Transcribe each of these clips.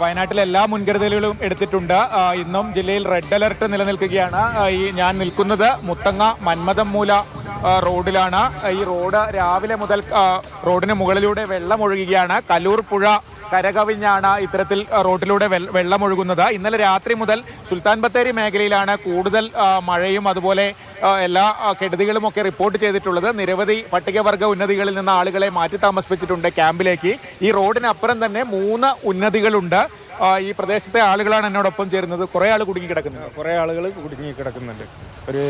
വയനാട്ടിൽ എല്ലാ മുൻകരുതലുകളും എടുത്തിട്ടുണ്ട്. ഇന്നും ജില്ലയിൽ റെഡ് അലർട്ട് നിലനിൽക്കുകയാണ്. ഞാൻ നിൽക്കുന്നത് മുത്തങ്ങ മന്മഥംമൂല റോഡിലാണ്. ഈ റോഡ് രാവിലെ മുതൽ റോഡിന് മുകളിലൂടെ വെള്ളം ഒഴുകുകയാണ്. കലൂർ പുഴ കരകവിഞ്ഞാണ് ഇത്തരത്തിൽ റോഡിലൂടെ വെള്ളമൊഴുകുന്നത്. ഇന്നലെ രാത്രി മുതൽ സുൽത്താൻ ബത്തേരി മേഖലയിലാണ് കൂടുതൽ മഴയും അതുപോലെ എല്ലാ കെടുതികളും ഒക്കെ റിപ്പോർട്ട് ചെയ്തിട്ടുള്ളത്. നിരവധി പട്ടികവർഗ ഉന്നതികളിൽ നിന്ന് ആളുകളെ മാറ്റി താമസിപ്പിച്ചിട്ടുണ്ട് ക്യാമ്പിലേക്ക്. ഈ റോഡിനപ്പുറം തന്നെ 3 ഉന്നതികളുണ്ട്. ഈ പ്രദേശത്തെ ആളുകളാണ് എന്നോടൊപ്പം ചേരുന്നത്. കുറേ ആൾ കുടുങ്ങിക്കിടക്കുന്നുണ്ട്. കുറേ ആളുകൾ കുടുങ്ങിക്കിടക്കുന്നുണ്ട്. ഒരു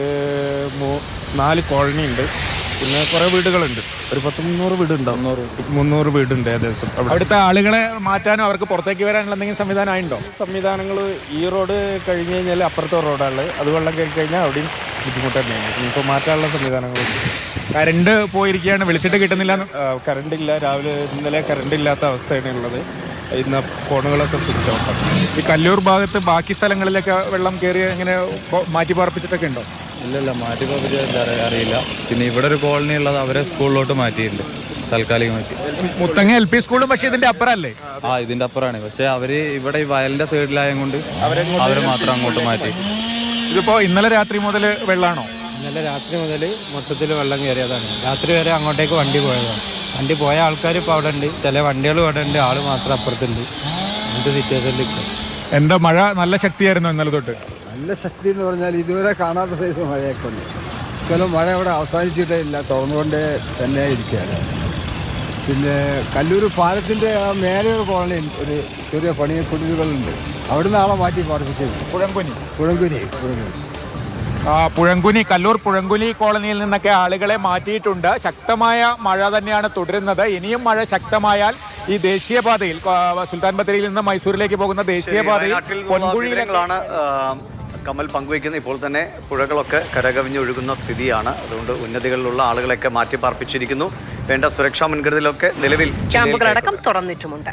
4 കോളനി ഉണ്ട്. പിന്നെ കുറേ വീടുകളുണ്ട്. ഒരു 100-300 വീടുണ്ടാവും. 300 വീടുണ്ട് ഏകദേശം. അവിടുത്തെ ആളുകളെ മാറ്റാനോ അവർക്ക് പുറത്തേക്ക് വരാനുള്ള എന്തെങ്കിലും സംവിധാനം ആയിട്ടുണ്ടോ? സംവിധാനങ്ങൾ ഈ റോഡ് കഴിഞ്ഞ് കഴിഞ്ഞാൽ അപ്പുറത്തെ റോഡാണ്. അത് വെള്ളം കയറി കഴിഞ്ഞാൽ അവിടെയും ബുദ്ധിമുട്ട് തന്നെയാണ്. ഇപ്പോൾ മാറ്റാനുള്ള സംവിധാനങ്ങളുണ്ട്. കറണ്ട് പോയിരിക്കുകയാണ്, വിളിച്ചിട്ട് കിട്ടുന്നില്ല. കറണ്ട് ഇല്ല. രാവിലെ ഇന്നലെ കറണ്ട് ഇല്ലാത്ത അവസ്ഥയാണ് ഉള്ളത്. ഇന്ന് ഫോണുകളൊക്കെ സ്വിച്ച് ഓഫാണ്. ഈ കല്ലൂർ ഭാഗത്ത് ബാക്കി സ്ഥലങ്ങളിലൊക്കെ വെള്ളം കയറി ഇങ്ങനെ മാറ്റി പാർപ്പിച്ചിട്ടൊക്കെ ഉണ്ടോ? ഇല്ലല്ല, മാറ്റി പാർപ്പിച്ച അറിയില്ല. പിന്നെ ഇവിടെ ഒരു കോളനി ഉള്ളത് അവരെ സ്കൂളിലോട്ട് മാറ്റിയിട്ടുണ്ട് താൽക്കാലികമായിട്ട്. മുത്തങ്ങ LP സ്കൂളും പക്ഷേ ഇതിന്റെ അപ്പുറമല്ലേ? ഇതിന്റെ അപ്പുറമാണ്. പക്ഷെ അവര് ഇവിടെ ഈ വയലിന്റെ സൈഡിലായത് കൊണ്ട് അവരെ മാത്രം അങ്ങോട്ട് മാറ്റി. ഇതിപ്പോ ഇന്നലെ രാത്രി മുതൽ വെള്ളമാണോ? ഇന്നലെ രാത്രി മുതൽ മൊത്തത്തിൽ വെള്ളം കയറിയതാണ്. രാത്രി വരെ അങ്ങോട്ടേക്ക് വണ്ടി പോയതാണ്. വണ്ടി പോയ ആൾക്കാർ ഇപ്പോൾ അവിടെ ഉണ്ട്. ചില വണ്ടികൾ ഇവിടെ ഉണ്ട്, ആൾ മാത്രം അപ്പുറത്തുണ്ട്. അങ്ങനത്തെ സിറ്റുവേഷനിൽ എന്താ മഴ നല്ല ശക്തിയായിരുന്നു ഇന്നലെ തൊട്ട്? നല്ല ശക്തി എന്ന് പറഞ്ഞാൽ ഇതുവരെ കാണാത്ത സൈസ് മഴയൊക്കെ ഉണ്ട്. ഇക്കൊല്ലം മഴ അവിടെ അവസാനിച്ചിട്ടേ ഇല്ല, തുറന്നുകൊണ്ടേ തന്നെ ഇരിക്കുകയാണ്. പിന്നെ കല്ലൂർ പാലത്തിൻ്റെ മേലെ ഒരു കോളനി, ഒരു ചെറിയ കുടിലുകളുണ്ട്. അവിടുന്ന് ആളെ മാറ്റി പാർപ്പിച്ചത് പുഴങ്കുനി കല്ലൂർ പുഴങ്കുനി കോളനിയിൽ നിന്നൊക്കെ ആളുകളെ മാറ്റിയിട്ടുണ്ട്. ശക്തമായ മഴ തന്നെയാണ് തുടരുന്നത്. ഇനിയും മഴ ശക്തമായാൽ ഈ ദേശീയപാതയിൽ സുൽത്താൻ ബത്തേരിയിൽ നിന്ന് മൈസൂരിലേക്ക് പോകുന്ന ദേശീയപാതയിൽ പൊൻകുഴിയിലാണ് കമൽ പങ്കുവയ്ക്കുന്നത്. ഇപ്പോൾ തന്നെ പുഴകളൊക്കെ കരകവിഞ്ഞൊഴുകുന്ന സ്ഥിതിയാണ്. അതുകൊണ്ട് ഉന്നതികളിലുള്ള ആളുകളെയൊക്കെ മാറ്റി പാർപ്പിച്ചിരിക്കുന്നു. വേണ്ട സുരക്ഷാ മുൻകരുതലൊക്കെ നിലവിൽ ക്യാമ്പുകളടക്കം തുറന്നിട്ടുമുണ്ട്.